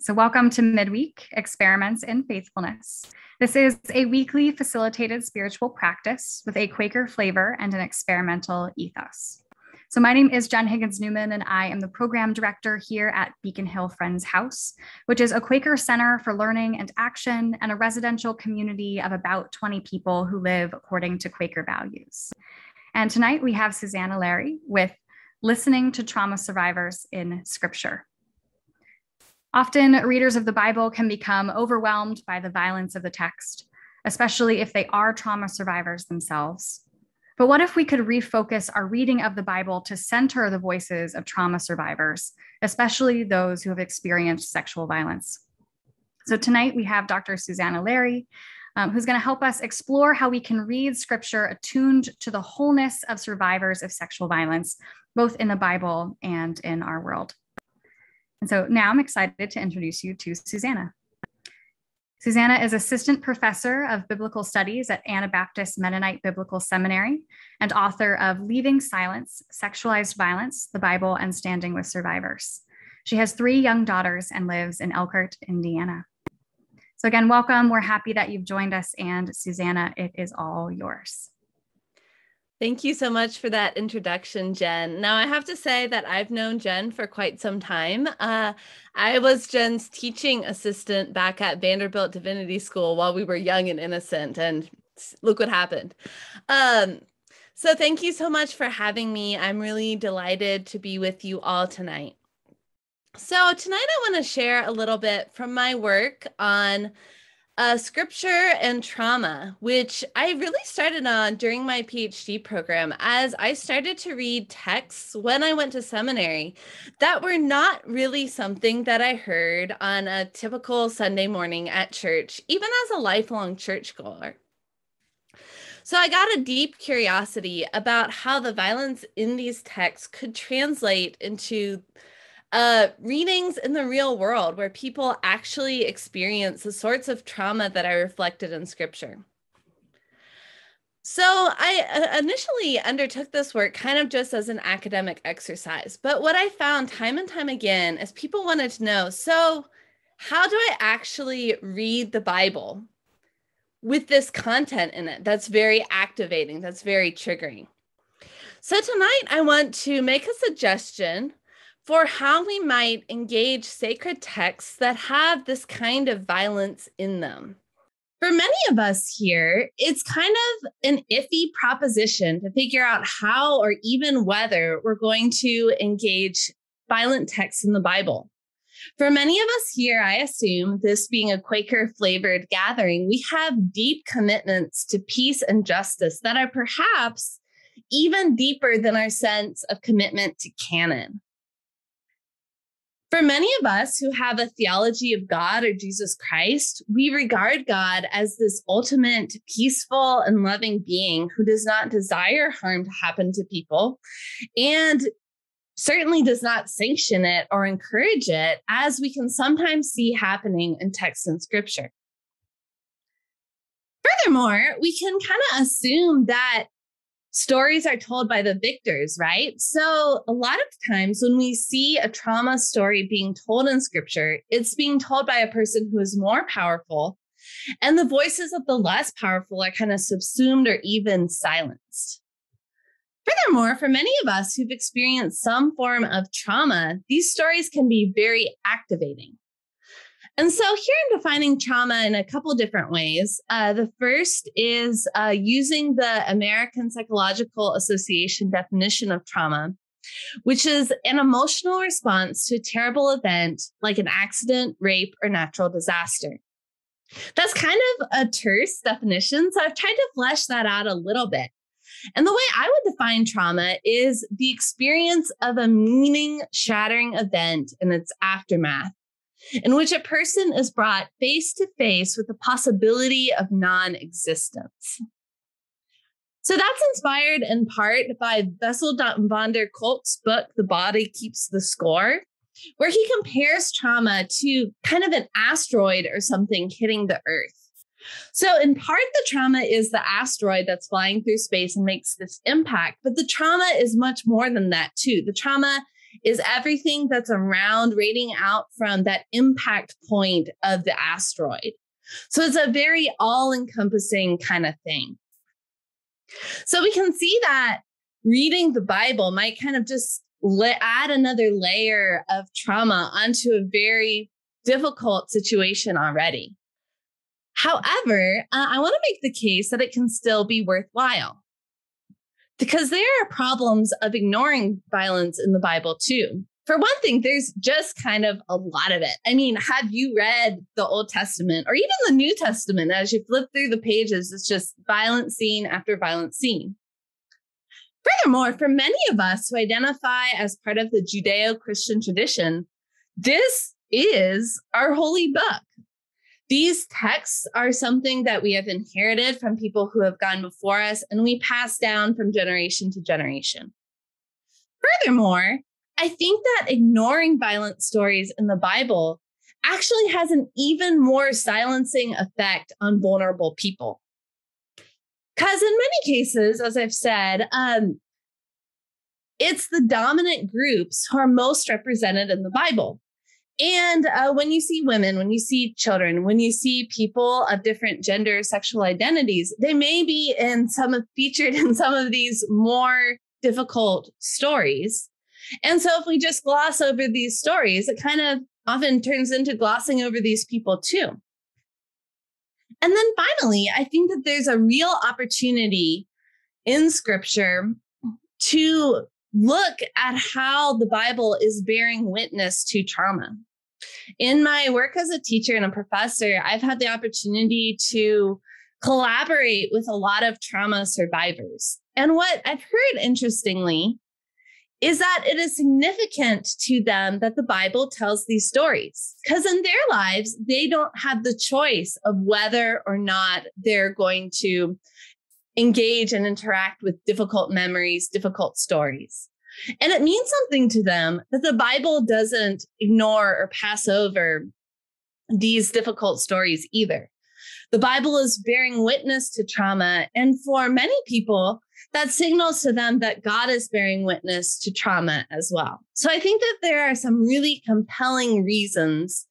So welcome to Midweek, Experiments in Faithfulness. This is a weekly facilitated spiritual practice with a Quaker flavor and an experimental ethos. So my name is Jen Higgins-Newman, and I am the program director here at Beacon Hill Friends House, which is a Quaker center for learning and action and a residential community of about 20 people who live according to Quaker values. And tonight we have Susannah Larry with Listening to Trauma Survivors in Scripture. Often, readers of the Bible can become overwhelmed by the violence of the text, especially if they are trauma survivors themselves. But what if we could refocus our reading of the Bible to center the voices of trauma survivors, especially those who have experienced sexual violence? So tonight we have Dr. Susannah Larry, who's going to help us explore how we can read Scripture attuned to the wholeness of survivors of sexual violence, both in the Bible and in our world. And so now I'm excited to introduce you to Susannah. Susannah is Assistant Professor of Biblical Studies at Anabaptist Mennonite Biblical Seminary and author of Leaving Silence, Sexualized Violence, the Bible, and Standing with Survivors. She has 3 young daughters and lives in Elkhart, Indiana. So again, welcome. We're happy that you've joined us, and Susannah, it is all yours. Thank you so much for that introduction, Jen. Now, I have to say that I've known Jen for quite some time. I was Jen's teaching assistant back at Vanderbilt Divinity School while we were young and innocent, and look what happened. So thank you so much for having me. I'm really delighted to be with you all tonight. So tonight I want to share a little bit from my work on Scripture and trauma, which I really started on during my PhD program as I started to read texts when I went to seminary that were not really something that I heard on a typical Sunday morning at church, even as a lifelong churchgoer. So I got a deep curiosity about how the violence in these texts could translate into readings in the real world where people actually experience the sorts of trauma that are reflected in Scripture. So I initially undertook this work kind of just as an academic exercise, but what I found time and time again is people wanted to know, so how do I actually read the Bible with this content in it that's very activating, that's very triggering? So tonight I want to make a suggestion for how we might engage sacred texts that have this kind of violence in them. For many of us here, it's kind of an iffy proposition to figure out how or even whether we're going to engage violent texts in the Bible. For many of us here, I assume, this being a Quaker-flavored gathering, we have deep commitments to peace and justice that are perhaps even deeper than our sense of commitment to canon. For many of us who have a theology of God or Jesus Christ, we regard God as this ultimate peaceful and loving being who does not desire harm to happen to people and certainly does not sanction it or encourage it, as we can sometimes see happening in texts in Scripture. Furthermore, we can kind of assume that stories are told by the victors, right? So a lot of times when we see a trauma story being told in Scripture, it's being told by a person who is more powerful, and the voices of the less powerful are kind of subsumed or even silenced. Furthermore, for many of us who've experienced some form of trauma, these stories can be very activating. And so here I'm defining trauma in a couple different ways. The first is using the American Psychological Association definition of trauma, which is an emotional response to a terrible event like an accident, rape, or natural disaster. That's kind of a terse definition, so I've tried to flesh that out a little bit. And the way I would define trauma is the experience of a meaning-shattering event and its aftermath, in which a person is brought face to face with the possibility of non-existence. So that's inspired in part by Bessel van der Kolk's book, The Body Keeps the Score, where he compares trauma to kind of an asteroid or something hitting the Earth. So in part, the trauma is the asteroid that's flying through space and makes this impact, but the trauma is much more than that too. The trauma is everything that's around, radiating out from that impact point of the asteroid. So it's a very all-encompassing kind of thing. So we can see that reading the Bible might kind of just add another layer of trauma onto a very difficult situation already. However, I want to make the case that it can still be worthwhile, because there are problems of ignoring violence in the Bible too. For one thing, there's just kind of a lot of it. I mean, have you read the Old Testament or even the New Testament? As you flip through the pages, it's just violent scene after violent scene. Furthermore, for many of us who identify as part of the Judeo-Christian tradition, this is our holy book. These texts are something that we have inherited from people who have gone before us, and we pass down from generation to generation. Furthermore, I think that ignoring violent stories in the Bible actually has an even more silencing effect on vulnerable people. Because in many cases, as I've said, it's the dominant groups who are most represented in the Bible. And when you see women, when you see children, when you see people of different gender, sexual identities, they may be featured in some of these more difficult stories. And so if we just gloss over these stories, it kind of often turns into glossing over these people too. And then finally, I think that there's a real opportunity in Scripture to look at how the Bible is bearing witness to trauma. In my work as a teacher and a professor, I've had the opportunity to collaborate with a lot of trauma survivors. And what I've heard, interestingly, is that it is significant to them that the Bible tells these stories, because in their lives, they don't have the choice of whether or not they're going to engage and interact with difficult memories, difficult stories. And it means something to them that the Bible doesn't ignore or pass over these difficult stories either. The Bible is bearing witness to trauma, and for many people, that signals to them that God is bearing witness to trauma as well. So I think that there are some really compelling reasons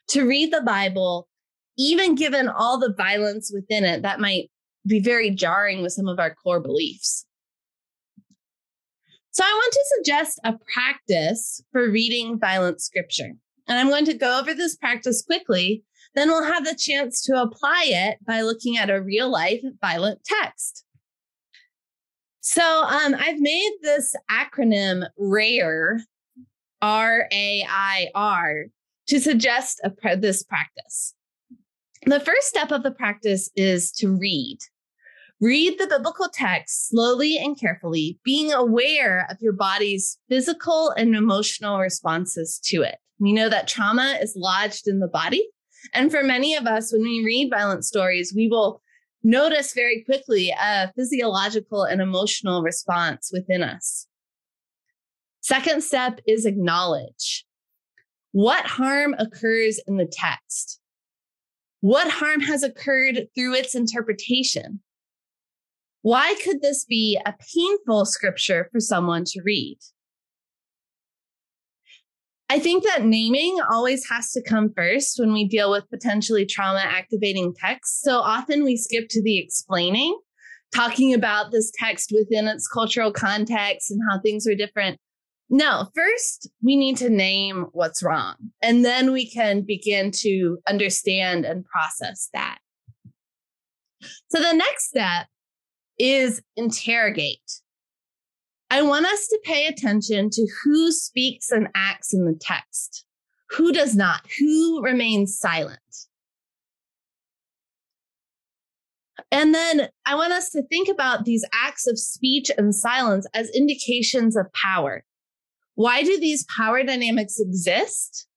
to read the Bible, even given all the violence within it that might be very jarring with some of our core beliefs. So I want to suggest a practice for reading violent scripture. And I'm going to go over this practice quickly. Then we'll have the chance to apply it by looking at a real life violent text. So I've made this acronym RAIR, R-A-I-R, to suggest this practice. The first step of the practice is to read. Read the biblical text slowly and carefully, being aware of your body's physical and emotional responses to it. We know that trauma is lodged in the body. And for many of us, when we read violent stories, we will notice very quickly a physiological and emotional response within us. Second step is acknowledge. What harm occurs in the text? What harm has occurred through its interpretation? Why could this be a painful scripture for someone to read? I think that naming always has to come first when we deal with potentially trauma-activating texts. So often we skip to the explaining, talking about this text within its cultural context and how things are different. No, first we need to name what's wrong, and then we can begin to understand and process that. So the next step is interrogate. I want us to pay attention to who speaks and acts in the text, who does not, who remains silent. And then I want us to think about these acts of speech and silence as indications of power. Why do these power dynamics exist,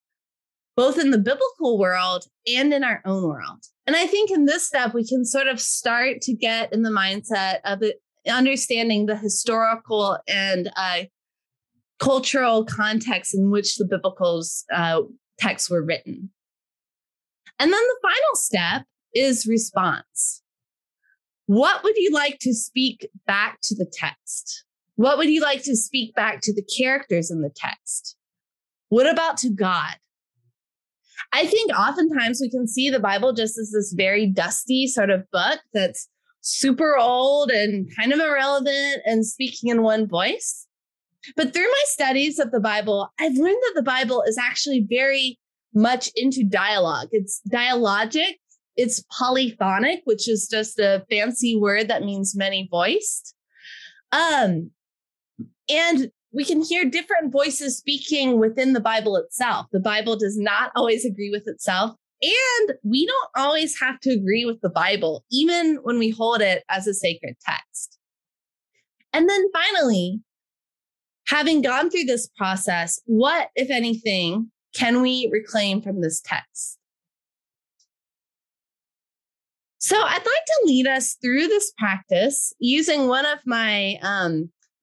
both in the biblical world and in our own world? And I think in this step, we can sort of start to get in the mindset of it, understanding the historical and cultural context in which the biblical texts were written. And then the final step is response. What would you like to speak back to the text? What would you like to speak back to the characters in the text? What about to God? I think oftentimes we can see the Bible just as this very dusty sort of book that's super old and kind of irrelevant and speaking in one voice. But through my studies of the Bible, I've learned that the Bible is actually very much into dialogue. It's dialogic. It's polyphonic, which is just a fancy word that means many-voiced. And we can hear different voices speaking within the Bible itself. The Bible does not always agree with itself. And we don't always have to agree with the Bible, even when we hold it as a sacred text. And then finally, having gone through this process, what, if anything, can we reclaim from this text? So I'd like to lead us through this practice using one of my,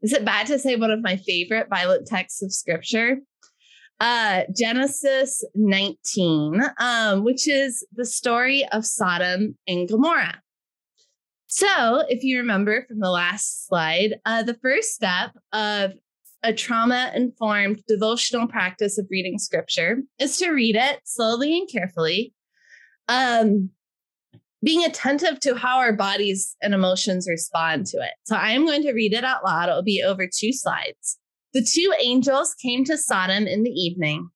is it bad to say one of my favorite violent texts of Scripture? Genesis 19, which is the story of Sodom and Gomorrah. So if you remember from the last slide, the first step of a trauma-informed devotional practice of reading Scripture is to read it slowly and carefully, being attentive to how our bodies and emotions respond to it. So I am going to read it out loud. It will be over 2 slides. The 2 angels came to Sodom in the evening,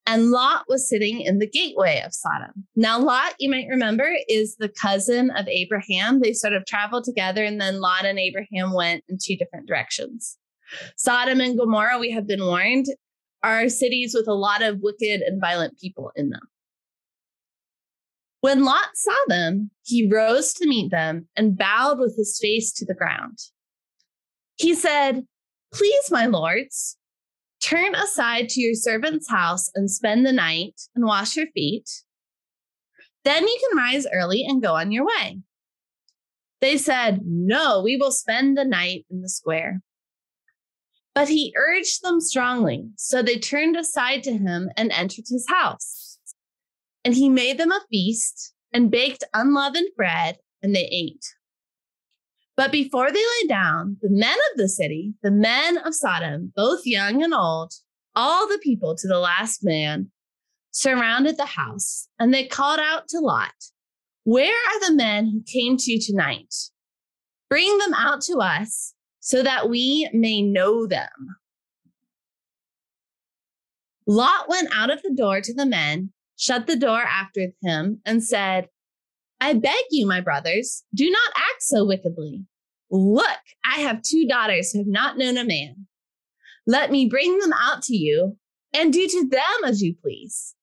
and Lot was sitting in the gateway of Sodom. Now, Lot, you might remember, is the cousin of Abraham. They sort of traveled together, and then Lot and Abraham went in 2 different directions. Sodom and Gomorrah, we have been warned, are cities with a lot of wicked and violent people in them. When Lot saw them, he rose to meet them and bowed with his face to the ground. He said, "Please, my lords, turn aside to your servant's house and spend the night and wash your feet. Then you can rise early and go on your way." They said, "No, we will spend the night in the square." But he urged them strongly, so they turned aside to him and entered his house. And he made them a feast and baked unleavened bread, and they ate. But before they lay down, the men of the city, the men of Sodom, both young and old, all the people to the last man, surrounded the house, and they called out to Lot, "Where are the men who came to you tonight? Bring them out to us so that we may know them." Lot went out of the door to the men, shut the door after him, and said, "I beg you, my brothers, do not act so wickedly. Look, I have 2 daughters who have not known a man. Let me bring them out to you and do to them as you please.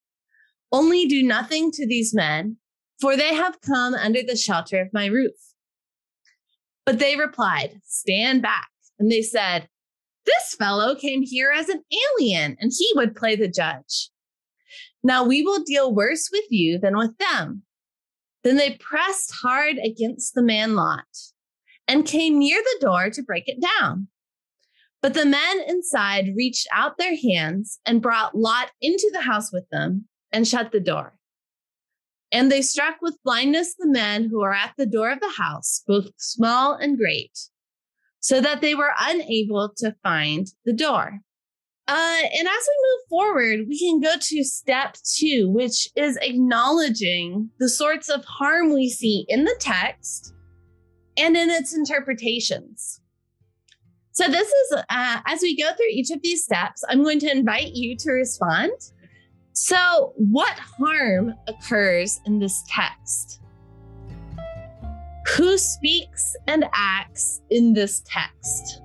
Only do nothing to these men, for they have come under the shelter of my roof." But they replied, "Stand back." And they said, "This fellow came here as an alien, and he would play the judge. Now we will deal worse with you than with them." Then they pressed hard against the man Lot and came near the door to break it down. But the men inside reached out their hands and brought Lot into the house with them and shut the door. And they struck with blindness the men who were at the door of the house, both small and great, so that they were unable to find the door. And as we move forward, we can go to step 2, which is acknowledging the sorts of harm we see in the text and in its interpretations. So this is, as we go through each of these steps, I'm going to invite you to respond. So what harm occurs in this text? Who speaks and acts in this text?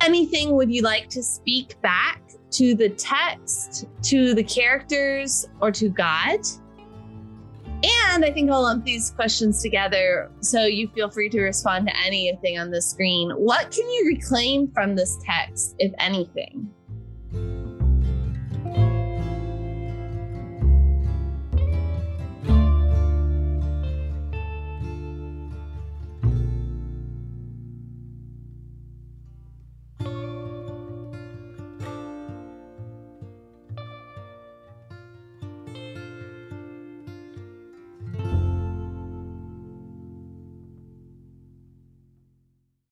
Anything would you like to speak back to the text, to the characters, or to God? And I think I'll lump these questions together so you feel free to respond to anything on the screen. What can you reclaim from this text, if anything?